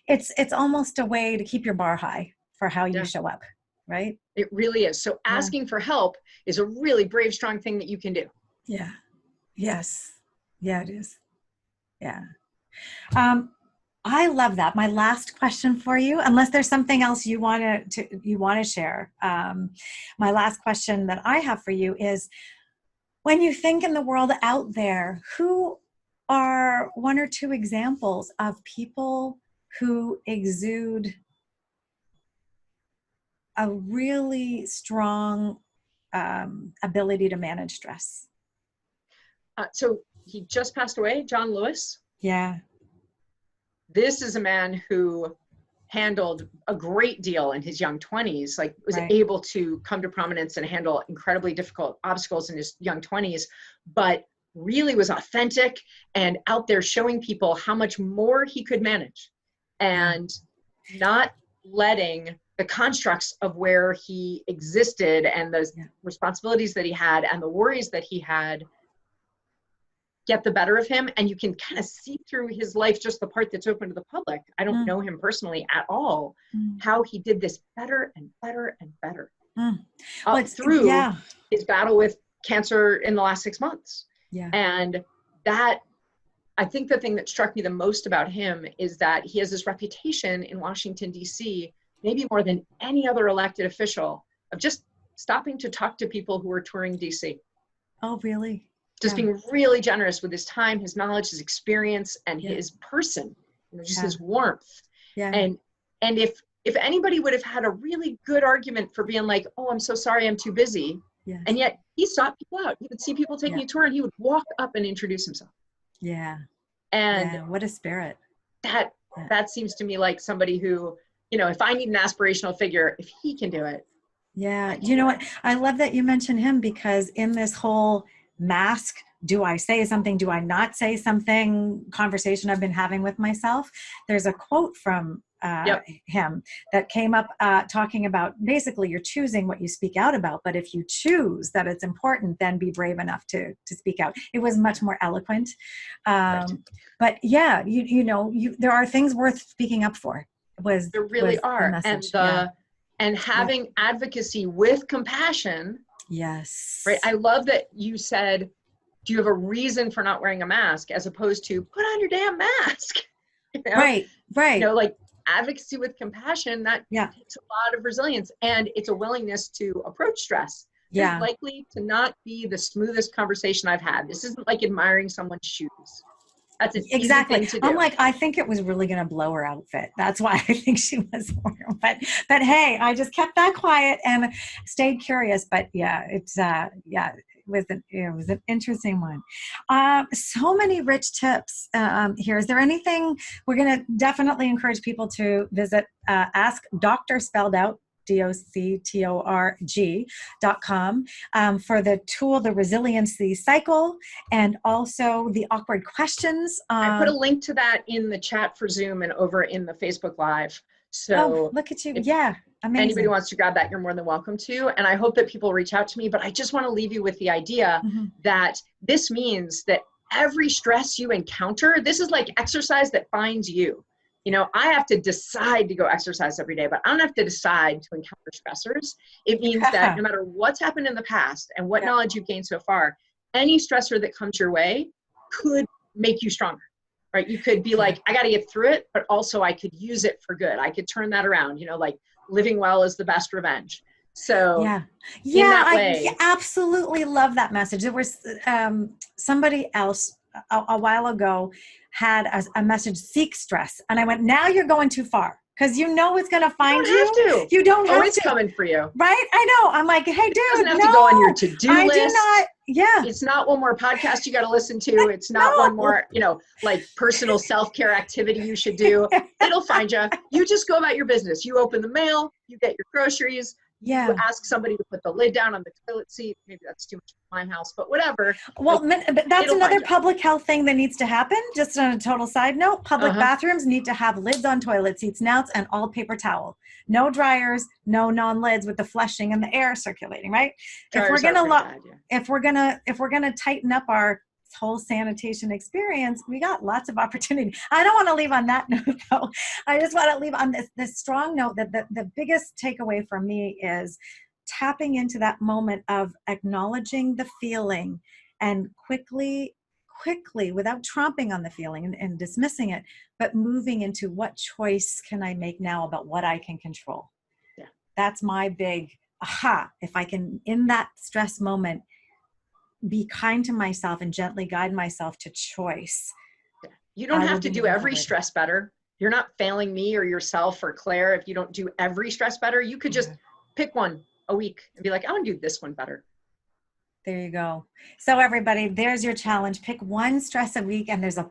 it's almost a way to keep your bar high for how you show up, right? It really is. So asking for help is a really brave, strong thing that you can do. Yes. It is. I love that. My last question for you, unless there's something else you want to share. My last question that I have for you is, when you think in the world out there, who are one or two examples of people who exude a really strong ability to manage stress? So he just passed away, John Lewis. This is a man who handled a great deal in his young 20s, like was able to come to prominence and handle incredibly difficult obstacles in his young 20s, but really was authentic and out there showing people how much more he could manage, and not letting the constructs of where he existed and those responsibilities that he had and the worries that he had get the better of him. And you can kind of see through his life, just the part that's open to the public. I don't know him personally at all, how he did this better and better and better through his battle with cancer in the last 6 months. And that, I think the thing that struck me the most about him is that he has this reputation in Washington, DC, maybe more than any other elected official, of just stopping to talk to people who are touring DC. Oh, really? Just being really generous with his time, his knowledge, his experience, and his person, just his warmth. And if anybody would have had a really good argument for being like, oh, I'm so sorry, I'm too busy. And yet he sought people out. He would see people taking a tour and he would walk up and introduce himself. And what a spirit. That seems to me like somebody who, if I need an aspirational figure, if he can do it, Yeah. You know what? I love that you mentioned him, because in this whole mask, do I say something? Do I not say something? Conversation I've been having with myself. There's a quote from Yep. him that came up talking about basically you're choosing what you speak out about. But if you choose that it's important, then be brave enough to speak out. It was much more eloquent. Right. But yeah, there are things worth speaking up for. There really Was the are. And message. Yeah. and Yeah. having advocacy with compassion, right? Yes. I love that you said, do you have a reason for not wearing a mask, as opposed to put on your damn mask? you know, Right. Right. like advocacy with compassion, that Yeah. takes a lot of resilience, and it's a willingness to approach stress. This is Yeah. likely to not be the smoothest conversation I've had. This isn't like admiring someone's shoes. That's an easy Exactly. thing to I'm do. like, I think it was really going to blow her outfit. That's why I think she was warm. But hey, I just kept that quiet and stayed curious. But yeah, it was an interesting one. So many rich tips here. Is there anything we're going to definitely encourage people to visit? Ask Doctor spelled out. DocTorg.com for the tool, the resiliency cycle, and also the awkward questions. I put a link to that in the chat for Zoom and over in the Facebook Live. So look at you. if Yeah, amazing. anybody wants to grab that, you're more than welcome to. And I hope that people reach out to me, but I just want to leave you with the idea that this means that every stress you encounter, this is like exercise that finds you. I have to decide to go exercise every day, but I don't have to decide to encounter stressors. It means that no matter what's happened in the past and what knowledge you've gained so far, any stressor that comes your way could make you stronger, right? You could be like, I got to get through it, but also I could use it for good. I could turn that around, like living well is the best revenge. So in that way, I absolutely love that message. There was somebody else a while ago had a message, seek stress. And I went, now you're going too far, because it's going to find you. You don't have to. You don't have it's to. coming for you. Right? I know. I'm like, hey, dude, it doesn't have to go on your to-do list. I do not. Yeah. It's not one more podcast you got to listen to. It's not one more, like personal self-care activity you should do. It'll find you. You just go about your business. You open the mail, you get your groceries, you ask somebody to put the lid down on the toilet seat. Maybe that's too much for my house, but whatever. Well, but that's another public health thing that needs to happen. Just on a total side note, public bathrooms need to have lids on toilet seats now, and all paper towel. No dryers, no non-lids, with the flushing and the air circulating, right? If we're gonna tighten up our whole sanitation experience, we got lots of opportunity. I don't want to leave on that note, though. I just want to leave on this strong note that the biggest takeaway for me is tapping into that moment of acknowledging the feeling, and quickly, without tromping on the feeling and dismissing it, but moving into what choice can I make now about what I can control. Yeah. That's my big aha. If I can, in that stress moment, be kind to myself and gently guide myself to choice. You don't have to do every stress better. You're not failing me or yourself or Claire if you don't do every stress better. You could just pick one a week and be like, I want to do this one better. There you go. So everybody, there's your challenge. Pick one stress a week, and there's a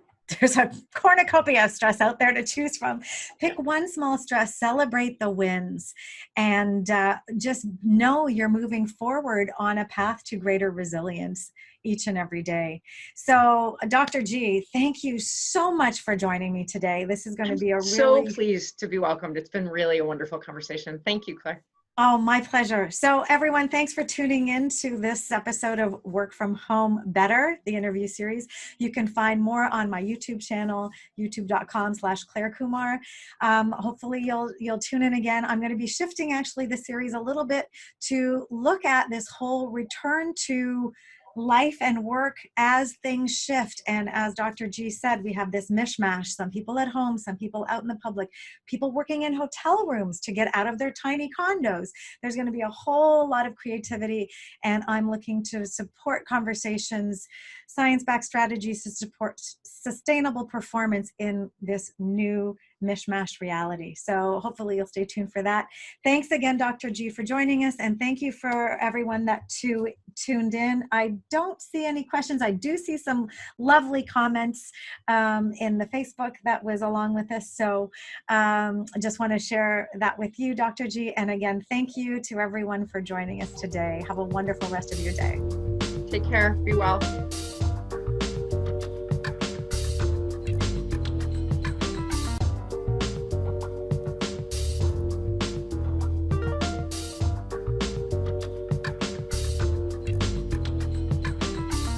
cornucopia of stress out there to choose from. Pick one small stress, celebrate the wins, and just know you're moving forward on a path to greater resilience each and every day. So Dr. G, thank you so much for joining me today. This is going to be so pleased to be welcomed. It's been really a wonderful conversation. Thank you, Claire. Oh, my pleasure. So everyone, thanks for tuning in to this episode of Work From Home Better, the interview series. You can find more on my YouTube channel, youtube.com/Clare Kumar. Hopefully you'll tune in again. I'm going to be shifting actually the series a little bit to look at this whole return to life and work as things shift. And as Dr. G said, we have this mishmash, some people at home, some people out in the public, people working in hotel rooms to get out of their tiny condos. There's going to be a whole lot of creativity, and I'm looking to support conversations, science-backed strategies to support sustainable performance in this new mishmash reality. So hopefully you'll stay tuned for that. Thanks again, Dr. G, for joining us. And thank you for everyone that tuned in. I don't see any questions. I do see some lovely comments in the Facebook that was along with us. So I just want to share that with you, Dr. G. And again, thank you to everyone for joining us today. Have a wonderful rest of your day. Take care. Be well.